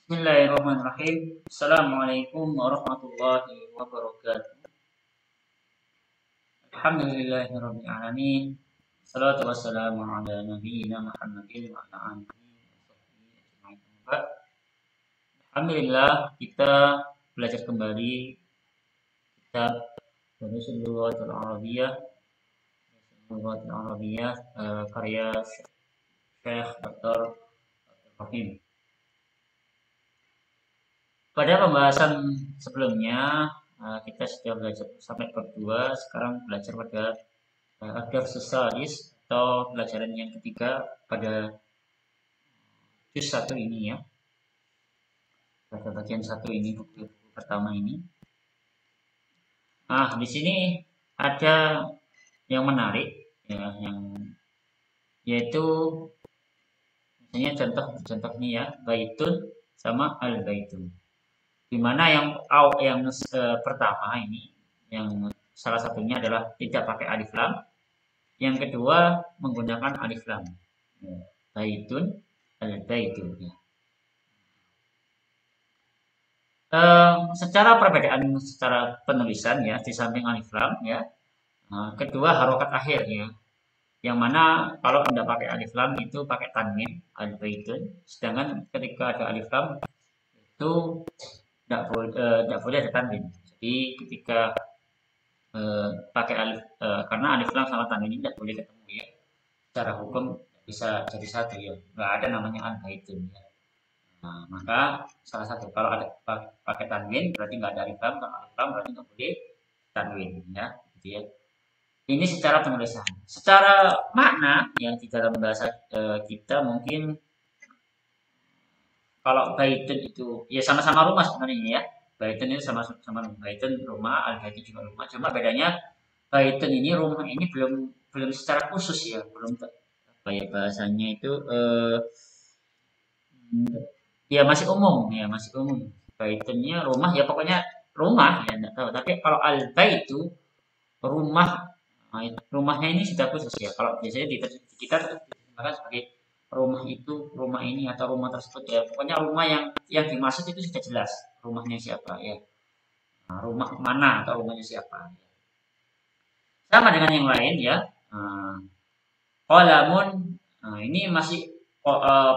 Bismillahirrahmanirrahim. Assalamualaikum warahmatullahi wabarakatuh. Alhamdulillahirabbil alamin. Salatu wassalamu ala nabiyyina Muhammadin wa ala alihi washabbihi ajma'in. Alhamdulillah kita belajar kembali kitab Durusul Lughatil Arabiyyah karya Syekh Dr. Rahim. Pada pembahasan sebelumnya kita sudah belajar sampai bab 2, sekarang belajar pada adab sesadis atau pelajaran yang ketiga pada juz 1 ini ya. Pada bagian 1 ini, buku pertama ini. Nah, di sini ada yang menarik ya, yaitu misalnya contohnya ya, baitun sama al-baitun. Dimana yang pertama ini, yang salah satunya adalah tidak pakai alif lam, yang kedua menggunakan alif lam. Baitun, al-baitun. Ya. Secara perbedaan secara penulisan ya, di samping alif lam ya, kedua harokat akhir ya, yang mana kalau tidak pakai alif lam itu pakai tanwin al-baitun, sedangkan ketika ada alif lam itu tidak boleh ada tanwin. Jadi ketika pakai alif karena alif lam sama tanwin ini tidak boleh ketemu ya. Secara hukum bisa jadi satu ya. Nggak ada namanya al-baitun ya. Nah, maka salah satu kalau ada pakai tanwin berarti nggak ada alif lam, kalau alif lam berarti nggak boleh tanwin ya. Gitu ya. Ini secara penulisan. Secara makna yang di dalam bahasa kita mungkin kalau baitun itu ya sama-sama rumah sebenarnya ya. Baitun itu sama-sama rumah. Baitun rumah, al-baitun juga rumah. Cuma bedanya baitun ini, rumah ini belum secara khusus ya, belum apa ya bahasanya itu ya masih umum ya, masih umum. Baitunnya rumah ya, pokoknya rumah ya, enggak tahu. Tapi kalau al-baitu rumah, rumahnya ini sudah khusus ya. Kalau biasanya kita diterjemahkan sebagai rumah itu, rumah ini atau rumah tersebut ya, pokoknya rumah yang dimaksud itu sudah jelas rumahnya siapa ya. Nah, rumah mana atau rumahnya siapa. Sama dengan yang lain ya. Qalamun, ini masih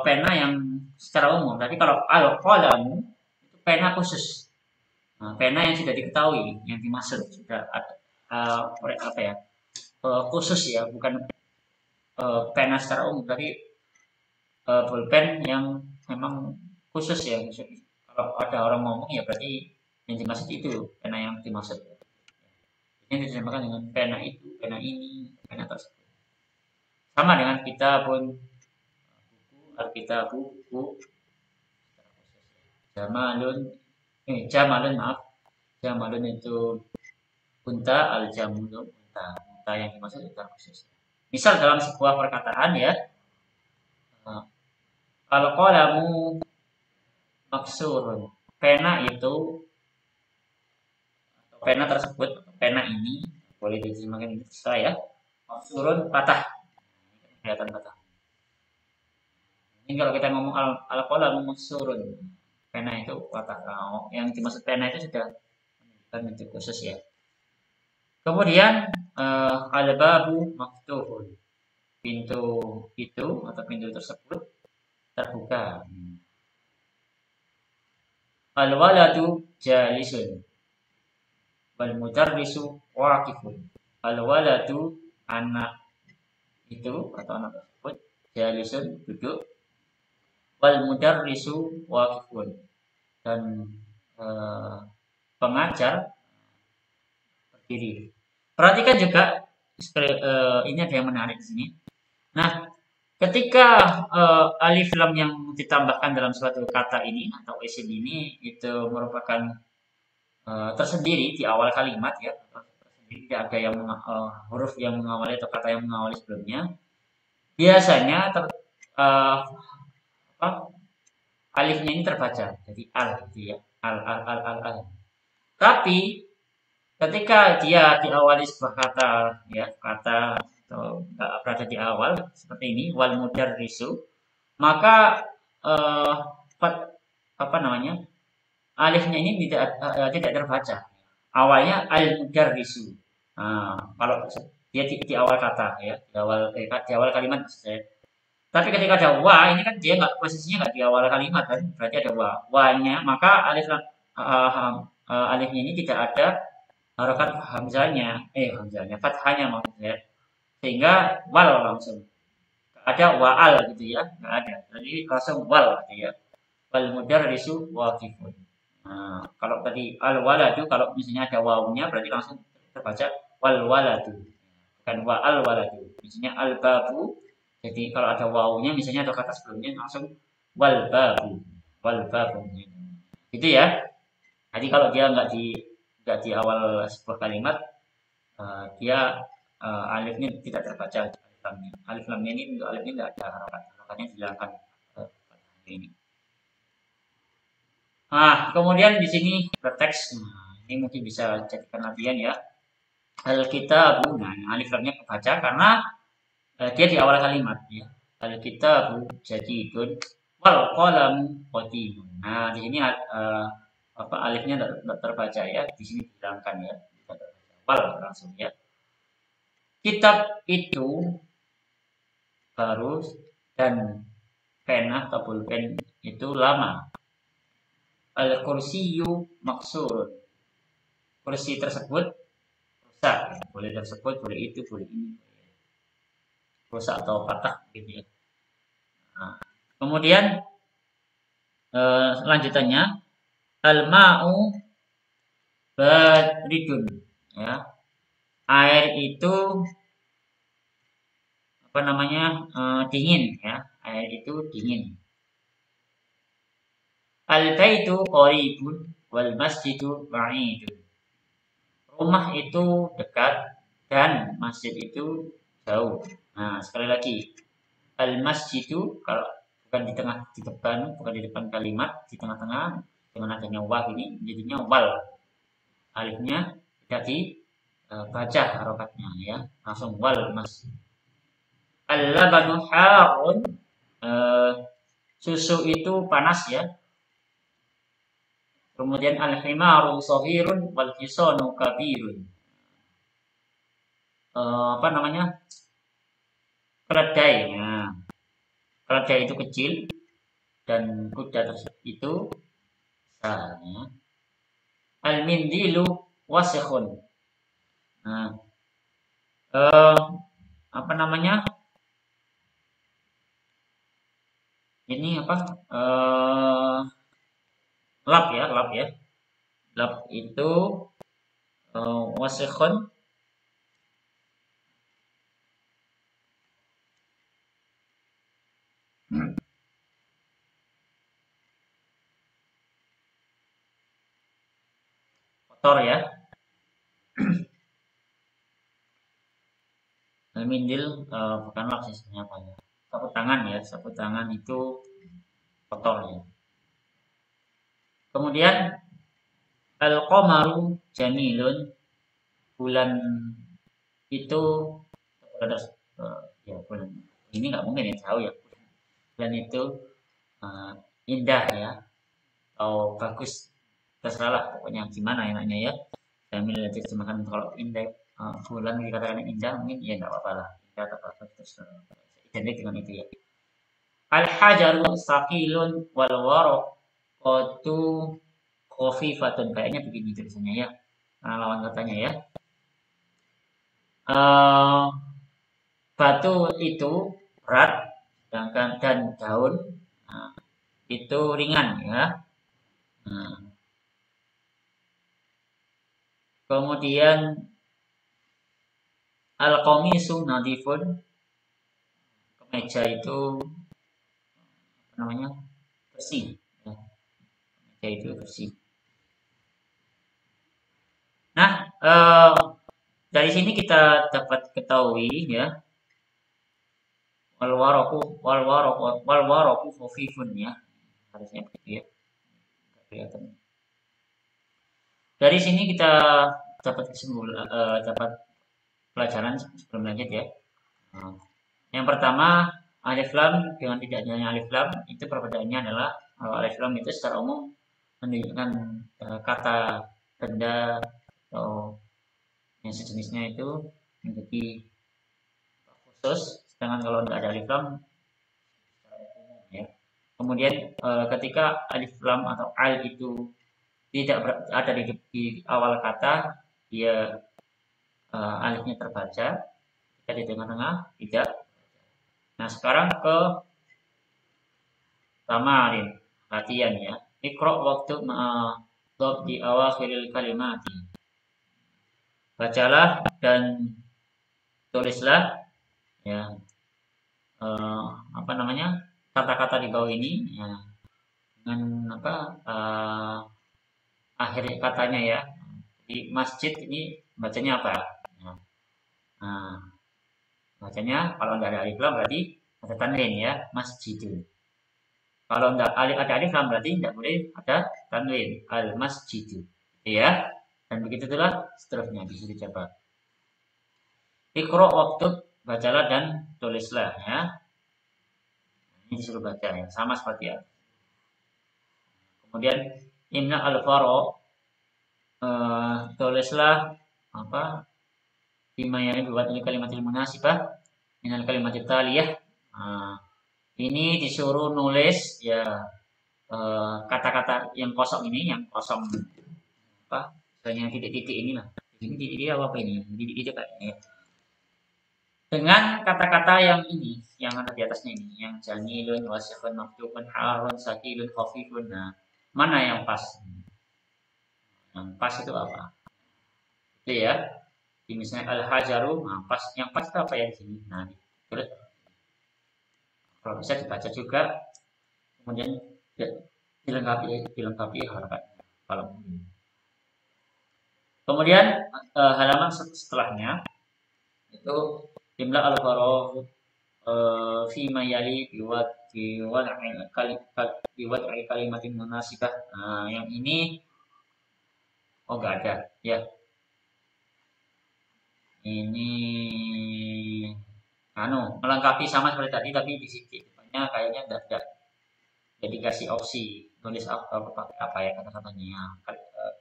pena yang secara umum. Tapi kalau al-qalamu itu pena khusus. Pena yang sudah diketahui, yang dimaksud sudah ada apa ya, khusus ya, bukan pena secara umum, tapi pulpen yang memang khusus ya. Kalau ada orang ngomong ya berarti yang dimaksud itu pena yang dimaksud. Ini dinamakan dengan pena itu, pena ini, pena tersebut. Sama dengan kita pun buku jamalun itu unta, al-jamulu unta yang dimaksud unta khusus. Misal dalam sebuah perkataan ya, kalau qalamu maksurun, pena itu atau pena tersebut, pena ini boleh diterjemahkan itu saya maksurun, patah, kelihatan patah. Ini kalau kita ngomong al-qalamu maksurun, pena itu patah. Yang dimaksud pena itu sudah menunjukkan bentuk khusus ya. Kemudian al-babu maftuhun, pintu itu atau pintu tersebut terbuka. Al-waladu jalisun wal mudarrisu waqifun. Al-waladu anak itu atau anak tersebut, jalisun duduk, wal mudarrisu waqifun, dan pengajar berdiri. Perhatikan juga ini ada yang menarik di sini. Nah, ketika alif lam yang ditambahkan dalam suatu kata ini atau isim ini itu merupakan tersendiri di awal kalimat ya, tidak ada yang huruf yang mengawali atau kata yang mengawali sebelumnya. Biasanya alifnya ini terbaca jadi al gitu ya, al. Tapi ketika dia diawali sebuah kata ya, kata atau berada di awal seperti ini, wal mudarrisu, maka apa namanya, alifnya ini tidak terbaca. Awalnya al-mudarrisu. Nah, kalau dia di awal kata ya, di awal kalimat maksud saya. Tapi ketika ada wa ini kan dia nggak posisinya nggak di awal kalimat kan, berarti ada wa. Wa-nya maka alifnya ini tidak ada harokat hamzahnya, fathahnya maksudnya. Sehingga wal langsung. Ada wa'al gitu ya, nggak ada. Jadi langsung wal gitu ya. Wal mudarrisu waqifun. Nah, kalau tadi al waladu kalau misalnya ada wawunya berarti langsung terbaca wal waladu. Bukan wa al waladu. Misalnya al babu. Jadi kalau ada wawunya misalnya atau kata sebelumnya langsung wal babu. Wal babu. Gitu ya. Jadi kalau dia nggak di awal sebuah kalimat dia alifnya tidak terbaca alif lamnya. Alif lamnya ini untuk alifnya tidak ada harakat. Harakatnya dihilangkan ini. Nah, kemudian di sini berteks. Nah, ini mungkin bisa jadikan latihan ya. Alkitabu, nah alif lamnya kebaca karena dia di awal kalimat ya. Alkitabu jadidun wal qalamu qadimun. Nah, di sini alifnya tidak terbaca ya. Di sini dihilangkan ya. Wal langsung ya. Kitab itu baru dan pena atau pulpen itu lama. Al-kursiyu maksurun. Kursi tersebut rusak. Boleh tersebut, boleh itu, boleh ini. Rusak atau patah gitu ya. Nah, kemudian lanjutannya al-ma'u baridun ya. Air itu apa namanya? Dingin ya. Air itu dingin. Al-baitu qaribun wal masjidu ba'idun. Rumah itu dekat dan masjid itu jauh. Nah, sekali lagi. Al-masjidu kalau bukan di depan, bukan di depan kalimat, di tengah-tengah dengan adanya wah ini jadinya wal. Alifnya tidak dibaca harokatnya ya, langsung wal masjid. Al-labanu harun, susu itu panas ya. Kemudian al-himaru sohirun wal hisanu kabirun. Apa namanya? Keledai. Nah, keledai itu kecil dan kuda itu besar. Ya. Al-mindilu wasikhun. Nah, apa namanya? Ini apa? Lap ya. Lap itu wasikhun. Kotor ya. Al-mindil bukan lap sih apa ya. Sapu tangan ya. Sapu tangan itu kotor ya. Kemudian al-qamaru jamilun, bulan itu ada ya bulan ini nggak mungkin ya jauh ya. Bulan itu indah ya atau bagus terserah lah pokoknya gimana enaknya ya. Saya milih terjemahkan kalau indah bulan dikatakan indah mungkin ya nggak apa-apa lah. Indah atau bagus terserah. Identik dengan itu ya. Al-hajaru saqilun wal waraqatu khafifatun, kayaknya begini tulisannya ya. Nah, lawan katanya ya. Batu itu berat, sedangkan dan daun itu ringan ya. Nah, kemudian al-qamisu nadifun, kemeja itu apa namanya? Bersih ya. Kemeja itu bersih. Nah, dari sini kita dapat ketahui ya, wal waraku khafifun ya, harusnya begitu ya. Kelihatan. Dari sini kita dapat dapat pelajaran sebelum lanjut ya. Yang pertama, alif lam dengan tidak adanya alif lam itu perbedaannya adalah Kalau alif lam itu secara umum menunjukkan kata benda atau yang sejenisnya itu menjadi khusus, sedangkan kalau tidak ada alif lam ya. Kemudian ketika alif lam atau al itu tidak ada di awal kata, dia alifnya terbaca, ketika di tengah-tengah tidak. Nah sekarang ke tamarin, latihan ya. Iqra waktu di awakhiril kalimati. Bacalah dan tulislah ya apa namanya kata-kata di bawah ini ya, dengan apa akhir katanya ya. Di masjid ini bacanya apa? Nah, bacanya kalau nggak ada alif lam berarti ada tanwin ya, masjidun. Kalau nggak ada alif lam berarti nggak boleh ada tanwin, al masjidu. Ya, dan begitu itulah seterusnya bisa dicoba. Iqra waktu bacalah dan tulislah ya. Ini disuruh baca ya, sama seperti ya. Kemudian imna al-faro tulislah apa bima yang dibuat oleh kalimatil munasibah minal kalimatil taliyah. Ini disuruh nulis ya kata-kata yang kosong ini, yang kosong apa? Yang titik-titik ini lah. Ini titik-titik apa ini? Titik-titik ya. Dengan kata-kata yang ini, yang ada di atasnya ini, yang jamilun, wasikhun, maftubun, harun, sakilun, khafifun. Nah, mana yang pas? Yang pas itu apa? Itu ya. Di misalnya al-hajaru, nah pas yang pas itu apa ya di sini? Nah, terus kalau bisa dibaca juga, kemudian dilengkapi harakat kalau kemudian halaman setelahnya itu jumlah al-faragh fi mayali biwad kalimatin munasibah. Nah, yang ini enggak ada ya. Ini melengkapi sama seperti tadi tapi di sini depannya kayaknya enggak. Jadi kasih opsi tulis apa ya kata-katanya.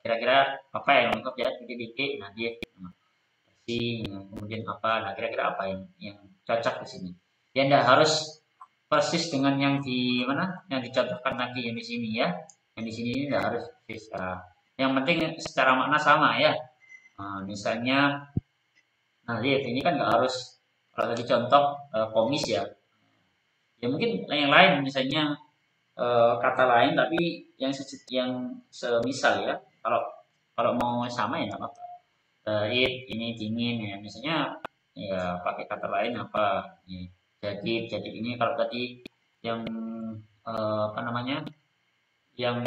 Kira-kira apa yang lengkap ya titik-titik. Nah dia kemudian apa nah kira-kira apa yang cocok di sini ya enggak harus persis dengan yang di mana yang dicontohkan tadi yang di sini ya, yang di sini enggak harus persis yang penting secara makna sama ya. Misalnya nah lihat ini kan enggak harus kalau tadi contoh komis ya mungkin yang lain misalnya kata lain tapi yang semisal ya kalau kalau mau sama ya enggak apa-apa. Ini dingin ya misalnya ya pakai kata lain apa ya, jadi ini kalau tadi yang apa namanya yang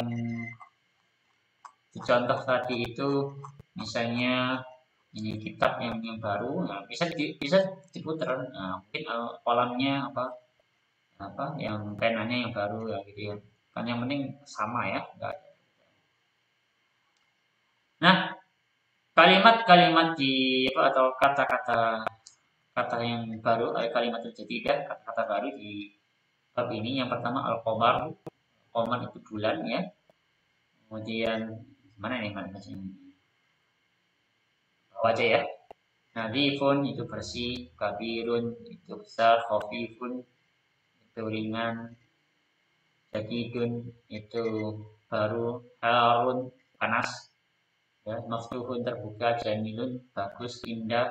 dicontoh tadi itu misalnya ini kitab yang baru nah, bisa diputar nah, mungkin kolamnya apa yang penanya yang baru ya gitu ya kan yang penting sama ya enggak. Nah kalimat-kalimat di apa atau kata yang baru kalimat jadidah kata-kata baru di bab ini yang pertama al-qamar qamar itu bulan ya kemudian mana nih mana ini wajah ya nadifun itu bersih kabirun itu besar khafifun itu ringan jadidun itu baru harun panas ya maftuhun terbuka jamilun bagus indah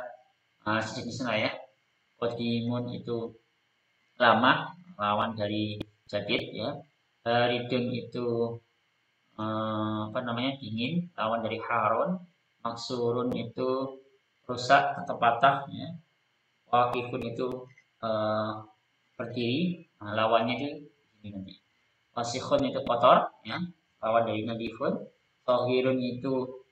sejenisnya ya qadimun itu lama lawan dari jadid ya ridun itu apa namanya dingin lawan dari harun maksurun itu rusak atau patah ya waqifun itu berdiri lawannya itu ini nanti wasikhun itu kotor ya lawan dari nadifun tohirun itu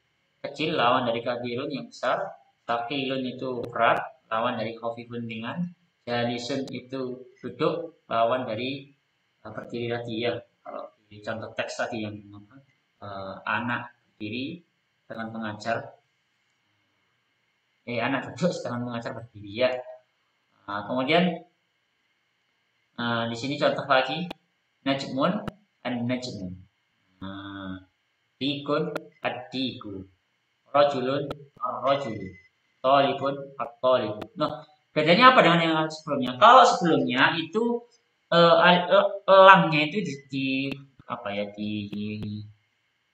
kecil lawan dari kabirun yang besar takilun itu berat lawan dari khafifun ringan jalisun itu duduk lawan dari berdiri tadi ya kalau di contoh teks tadi yang anak berdiri dengan mengajar anak duduk sedangkan mengajar berdiri ya kemudian di sini contoh lagi najmun an-najmu. Nah, dikun ad-diku. Rajulun ar-rajulu. Talibun at-talibu. Nah, bedanya apa dengan yang sebelumnya? Kalau sebelumnya itu lamnya itu apa ya,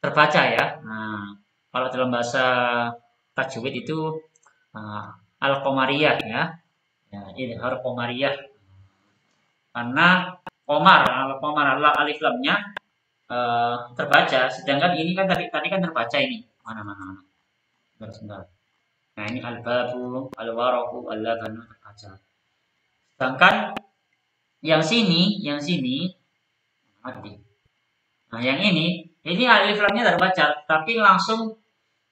terbaca ya. Nah, kalau dalam bahasa tajwid itu uh, al-qamariyah ya. Ya, idhar qamariyah. Karena komar, al-qamar alif lamnya terbaca, sedangkan ini kan tadi tadi kan terbaca ini. Mana mana mana. Sebentar, sebentar. Nah, ini al-babu, al-waraku, al-labanu terbaca. Sedangkan yang sini mati. Nah, yang ini alif lamnya terbaca, tapi langsung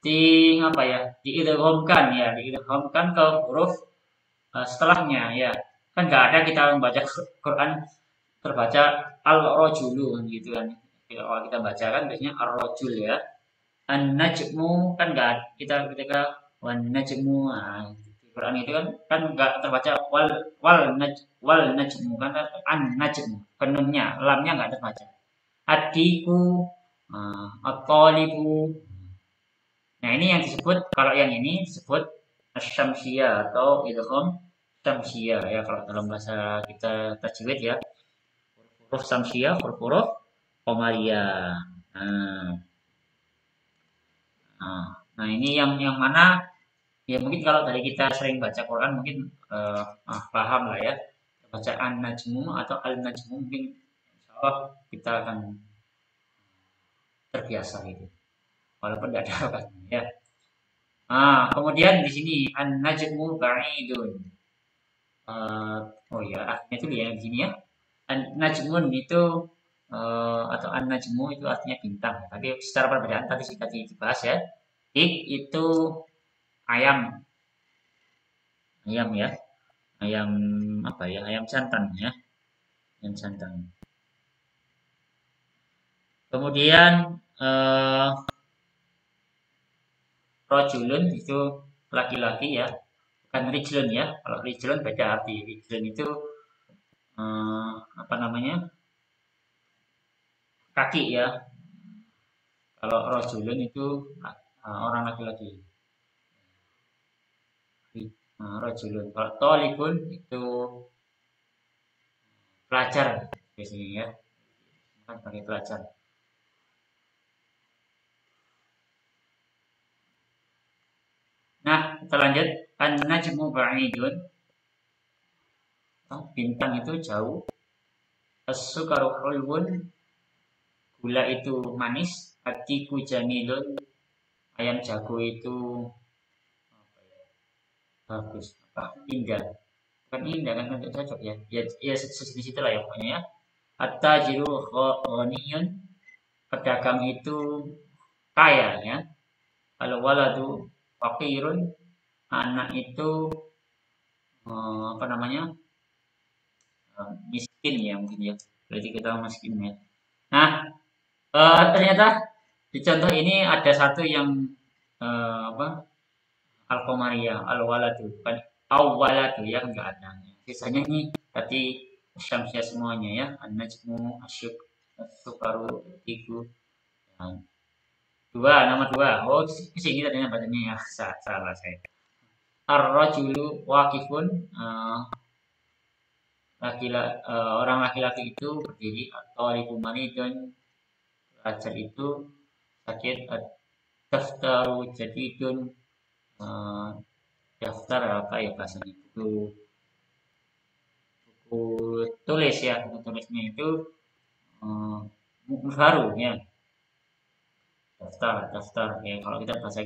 di apa ya, diidghamkan ya, diidghamkan ke huruf setelahnya ya. Kan nggak ada kita membaca Quran terbaca al-rajulu kan gitu kan. Kalau kita baca kan biasanya ar-rajul ya. An-najmu kan nggak, kita ketika wan najmu, nah, di Quran itu kan nggak terbaca wal najmu kan, an najmu penunnya lamnya nggak terbaca. Adiku, at-talibu. Nah, ini yang disebut, kalau yang ini disebut asyamsiyah atau idgham syamsiyah ya, kalau dalam bahasa kita tajwid ya. Huruf syamsiyah, huruf qamariyah. Nah, nah ini yang mana ya, mungkin kalau dari kita sering baca Quran mungkin paham lah ya. Bacaan najmu atau al-najmu mungkin insyaallah kita akan terbiasa gitu. Walaupun tidak ada obatnya ya. Kemudian di sini an-najmu ba'idun. Oh ya, artinya itu ya di sini ya. An-najmun itu atau an-najmu itu artinya bintang. Tapi secara perbedaan tadi sudah dibahas ya. Itu ayam, ayam ya, ayam apa ya, ayam jantan ya, ayam jantan. Kemudian rojulun itu laki-laki ya, bukan rijlun ya. Kalau rijlun beda arti. Rijlun itu apa namanya, kaki ya. Kalau rojulun itu orang laki-laki. Rojulun. Kalau tolibun itu pelajar biasanya ya, kan sebagai pelajar. Nah, kita lanjut. An-najmu ba'idun. Bintang itu jauh. As-sukaru hulwun. Gula itu manis. Atiku jamilun. Ayam jago itu bagus. Indah. Bukan indah kan, tidak cocok ya. Ya sejenis itulah ya pokoknya ya. At-tajiru ghaniyun. Pedagang itu kaya ya. Kalau waladu fakirun, anak itu apa namanya, miskin ya mungkin ya, berarti kita miskin ya. Nah, ternyata di contoh ini ada satu yang apa, al-qamariyah, al-waladu bukan awwaladu ya, enggak ada. Sisanya ini tadi syamsiah semuanya ya, an-najmu, asyuk, sukaru, tiku. Nah, nama dua. Oh, kesini tadinya bacanya ya, salah saya. Ar-rajulu waqifun, orang laki-laki itu berdiri, atau ribumani dan belajar itu sakit. Daftaru jadidun, daftar apa ya bahasanya, buku tulis ya, buku tulisnya itu baru ya. Daftar ya, kalau kita bahasa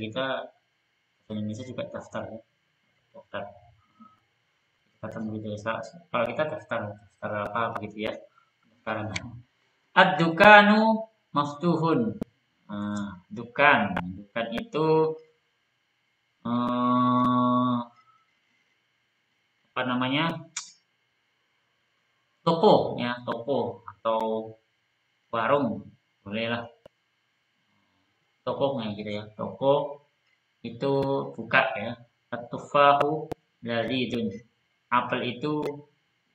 Indonesia juga daftar ya, daftar begitu ya. Kalau kita daftar apa begitu ya, daftaran. Ad-dukanu maftuhun. Dukan itu apa namanya, toko ya, toko atau warung bolehlah, toko kayak gitu ya. Toko itu buka ya. At-tufahu lazidun. Apel itu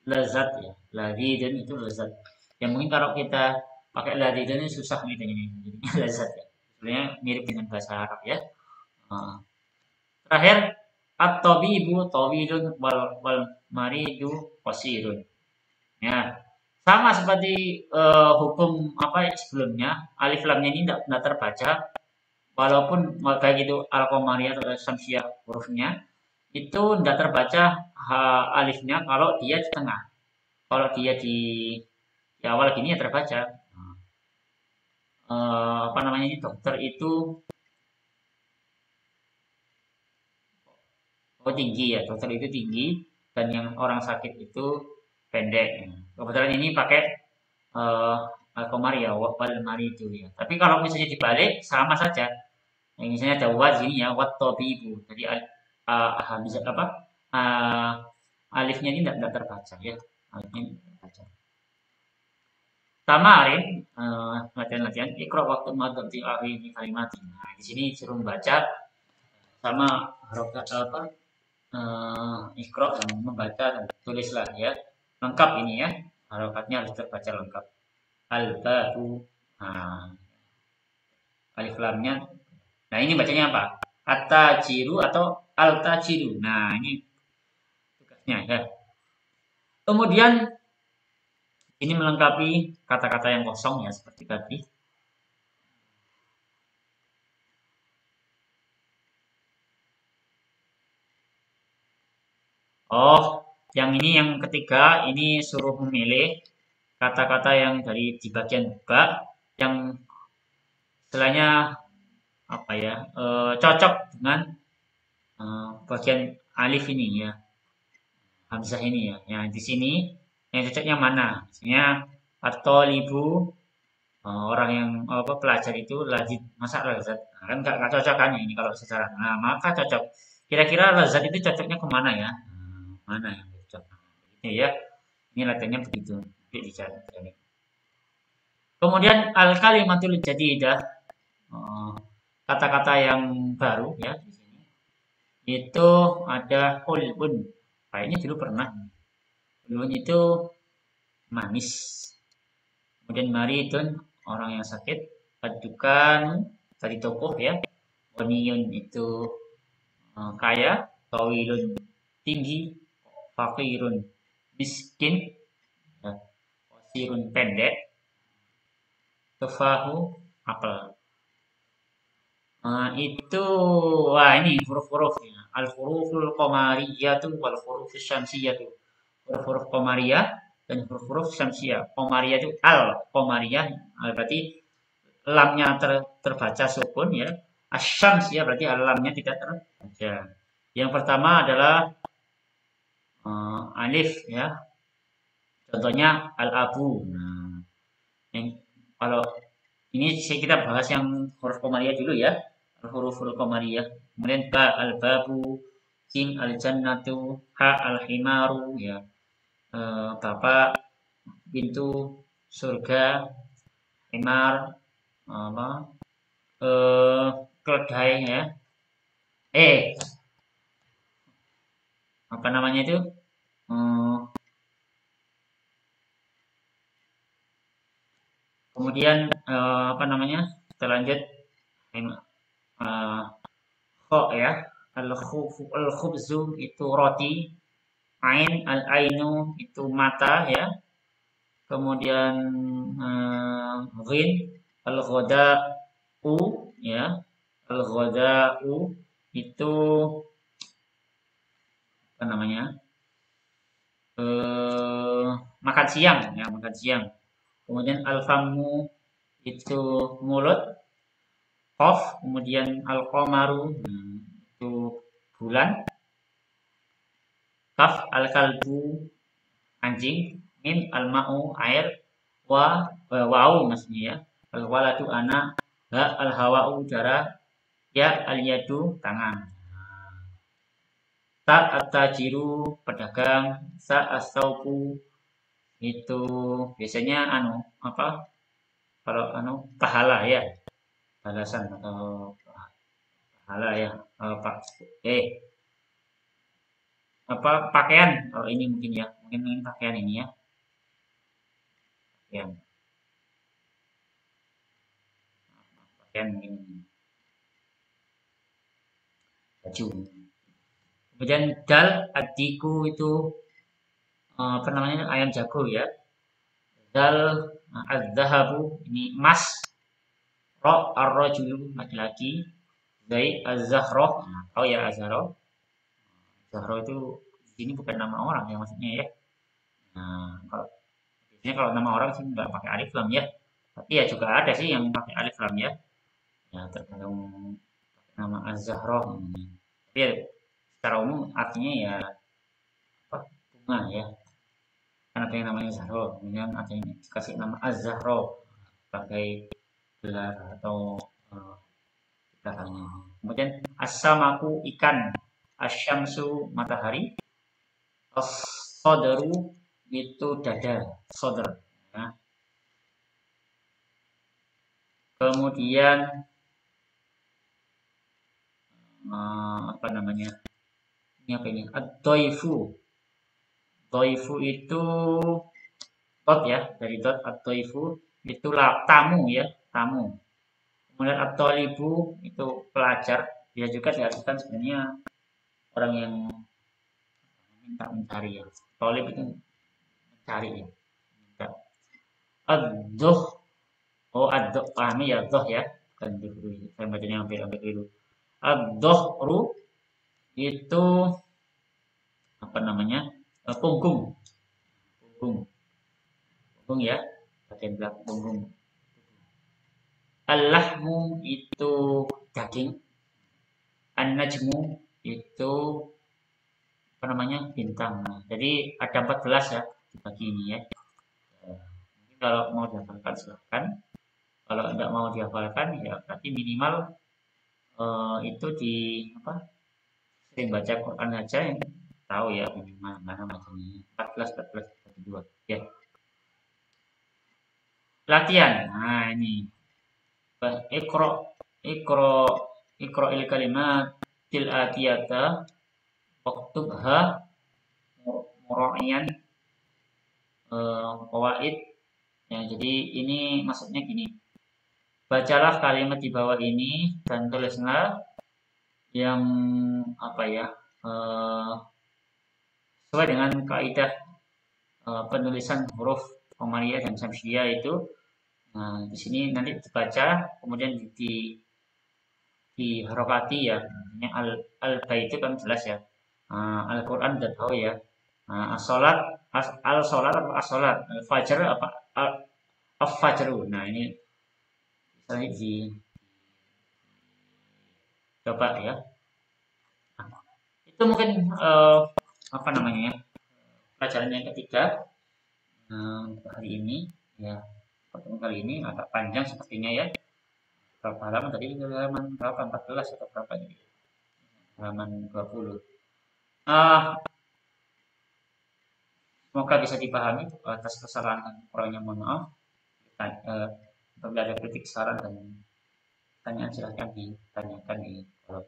lezat ya. Lazidun itu lezat. Ya mungkin kalau kita pakai ladid ini susah gitu ini. Jadi lazat ya. Sebenarnya mirip dengan bahasa Arab ya. Uh, Terakhir at-tabibu tawilun wal maridu qasirun. Ya. Sama seperti hukum apa sebelumnya, alif lamnya ini tidak terbaca walaupun baik itu al-qamariyah atau syamsiyah hurufnya itu tidak terbaca alifnya kalau dia di tengah. Kalau dia di awal gini ya terbaca. Apa namanya ini dokter itu tinggi ya, dokter itu tinggi dan yang orang sakit itu pendek. Kebetulan ini pakai uh, al-qamar ya, wal mari itu ya. Tapi kalau misalnya dibalik sama saja. Yang misalnya ada wa sini ya, wat tabibu. Jadi bisa apa? Uh, alifnya ini tidak terbaca ya. Alifnya tidak terbaca. Kemarin latihan-latihan ikro waktu madhab di kalimat. Nah, di sini suruh membaca sama harokat apa ikro dan membaca dan tulislah ya lengkap ini ya harokatnya harus terbaca lengkap al-babu nah, alif lamnya nah ini bacanya apa at-tajiru atau al-tajiru nah ini tugasnya ya kemudian ini melengkapi kata-kata yang kosong ya seperti tadi. Oh, yang ini yang ketiga ini suruh memilih kata-kata yang dari di bagian buka yang istilahnya apa ya cocok dengan bagian alif ini ya hamzah ini ya. Yang di sini yang cocoknya mana? Misalnya atau ibu orang yang apa pelajar itu lazid masa lazat nah, kan nggak cocok kan ini kalau secara nah maka cocok kira-kira lazat itu cocoknya kemana ya mana yang cocok gitu ya ini latihannya begitu dicari. Kemudian al kalimatul jadidah kata-kata yang baru ya di sini itu ada hulbun kayaknya dulu pernah hulbun itu manis kemudian maridun orang yang sakit padukan tadi tokoh ya oniyun itu kaya tawilun tinggi fakirun miskin ya, qasirun pendek tufahu apel itu wah ini huruf-huruf ya. Al-huruful qamariyah tuh wal hurufus syamsiyah tuh. Huruf-huruf qamariyah dan huruf-huruf syamsiyah. Qamariyah itu al qamariyah berarti lamnya terbaca sukun ya. Asyams ya berarti lamnya tidak terbaca. Yang pertama adalah alif ya. Contohnya al-abu. Nah, yang kalau ini kita bahas yang huruf qamariyah dulu ya. Huruf-huruf qamariyah. Kemudian ba al-babu, sin al-jannatu, ha al-himaru ya. Bapak, pintu, surga, himar, apa? Keledai ya. Eh, apa namanya itu? Kemudian apa namanya? Kita lanjut kho ya. Al-khubzu itu roti, ain al-ainu itu mata ya. Kemudian ghin al-ghoda'u ya. Al-ghoda'u itu apa namanya? Makan siang ya, makan siang. Kemudian al-famu itu mulut, qaf, kemudian al-qamaru itu bulan, kaf al-kalbu anjing, mim al-ma'u air, wau maksudnya ya. Al-waladu anak, ha al-hawa'u udara, ya al-yadu tangan. Ta at-tajiru pedagang, sa as-sauku itu biasanya anu apa? Kalau anu pahala ya, balasan atau pahala ya. Pak apa pakaian kalau ini mungkin ya mungkin pakaian ini ya pakaian pakaian ini baju. Kemudian dal adiku itu apa namanya ayam jago ya. Dal az-zahabu ini emas. Ro ar-rajulu laki-laki. Zai az-zahroh. Oh ya az-zahroh. Zahroh itu di sini bukan nama orang ya maksudnya ya. Nah, kalau biasanya kalau nama orang sih nggak pakai alif lam ya. Tapi ya juga ada sih yang pakai alif lam ya. Ya tergantung nama az-zahroh ini. Tapi ya, secara umum artinya ya apa, bunga ya. Kan ada yang namanya Zahro, kemudian ada yang dikasih nama Az-Zahro sebagai gelar atau belakangnya. Kemudian as-samaku ikan, asyamsu matahari, as-sodaru itu dada, sodar. Ya. Kemudian apa namanya? Ini apa ini? Ad-doifu. Doifu itu dot ya, dari dot ad-doifu itu tamu ya, tamu. Kemudian at-thalibu itu pelajar, dia juga diartikan sebenarnya orang yang minta mencari ya. Thalib itu mencari ya. Minta. Ad-dhuh, oh ad-dhuh, pahami ya dhuh ya. Kan dulu, saya bacanya hampir dulu. Ad-dhuhru itu apa namanya? Punggung. Punggung. Punggung ya. Bagian belakang punggung. Al-lahmu itu daging. An-najmu itu apa namanya bintang. Jadi ada 14 ya dibagi ini ya. Mungkin kalau mau dihafalkan silahkan. Kalau tidak mau dihafalkan ya berarti minimal itu di apa sering baca Quran aja yang tahu ya minimal mana macamnya 14 2 ya. Latihan. Nah ini ikro ikro ikro il kalimat til atiyata waktubha mura'iyan qawaid ya, jadi ini maksudnya gini, bacalah kalimat di bawah ini dan tulislah yang apa ya sesuai dengan kaidah penulisan huruf Qamariyah dan Syamsiyah itu. Nah, di sini nanti dibaca kemudian di harokati ya, al-bait itu kan jelas ya. Al-Quran udah tahu ya. As-sholat, al-sholat atau as-sholat, al-fajr apa al-fajru. Nah ini misalnya di coba ya. Nah, itu mungkin apa namanya ya, pelajaran yang ketiga hari ini ya. Pertemuan kali ini agak panjang sepertinya ya. Berapa halaman tadi? Halaman berapa? 14 atau berapa ini? Halaman 20. Semoga bisa dipahami. Atas kesalahan dan kurangnya mohon maaf. Apabila ada kritik, saran dan pertanyaan silahkan ditanyakan di kolom.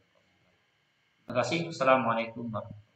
Terima kasih. Assalamualaikum warahmatullahi wabarakatuh.